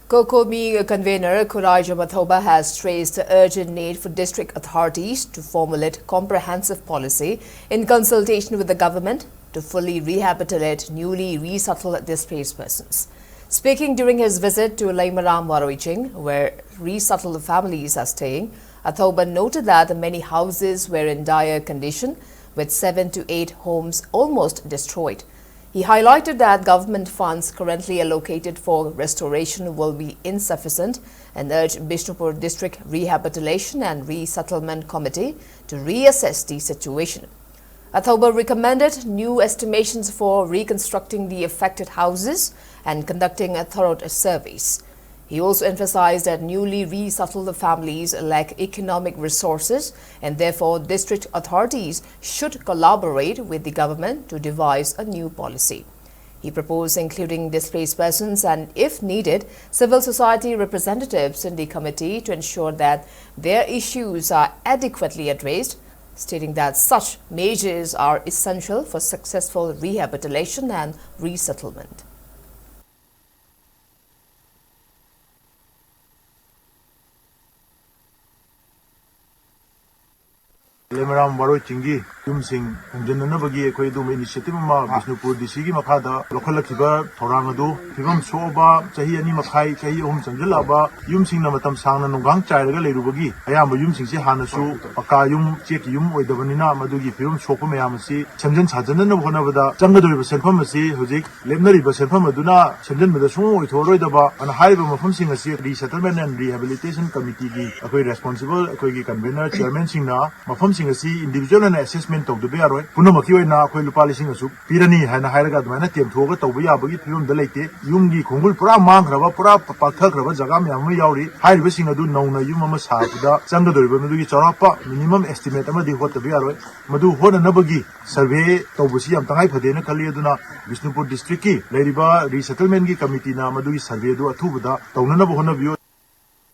Cocomi convener Kuraja Mathoba has stressed the urgent need for district authorities to formulate comprehensive policy in consultation with the government to fully rehabilitate newly resettled displaced persons. Speaking during his visit to Laimaram Waroiching, where resettled families are staying, Athoba noted that many houses were in dire condition, with 7 to 8 homes almost destroyed. He highlighted that government funds currently allocated for restoration will be insufficient and urged Bishnupur District Rehabilitation and Resettlement Committee to reassess the situation. Athoba recommended new estimations for reconstructing the affected houses and conducting a thorough surveys. He also emphasized that newly resettled families lack economic resources and therefore district authorities should collaborate with the government to devise a new policy. He proposed including displaced persons and, if needed, civil society representatives in the committee to ensure that their issues are adequately addressed, stating that such measures are essential for successful rehabilitation and resettlement. Laimaram Waroichingi, Yumsing, and Jananabagi, Equadum initiative, Bishnupur, the Sigi Makada, local Kiba, Torangado, Pimam Soba, Chahi Ani Makai, Chahi Hom Sangalaba, Yumsing Namatam Sang and Gang Chai Rubagi. I am a Yumsing Hanasu, Pakayum, Chekium, with the Vanina, Madugi Film, Sopamayamasi, Chanjan Sajan of Honavada, Jangaduri Senpamasi, Huzik, Lemnari Basenpamaduna, Chanjan with the Sumo, with Oroidaba, and Hive of Humsing a Resettlement and Rehabilitation Committee, a responsible, a convener, Chairman Singna, Mafum individual and assessment of the Bearoi, Punamaki na Quilupalising Soup, Pirani, and Hiraga, Manatium, Toga, Tobia, Film the Lake, Yungi, Kungul, Pura, Mangrava, Pura, Pakaka, Zagami, Amayauri, High Wishing a do known a Yumamas Hapuda, Sandadu, Charapa, minimum estimate, Amadi, what the Bearoi, Madu, Hona Nabagi, Survey, Tobusi, and Taipadena, Kaliaduna, Bishnupur District, Ladiba, Resettlement Committee, Namadu, Survey, do a Tubuda, Tonana Honavio.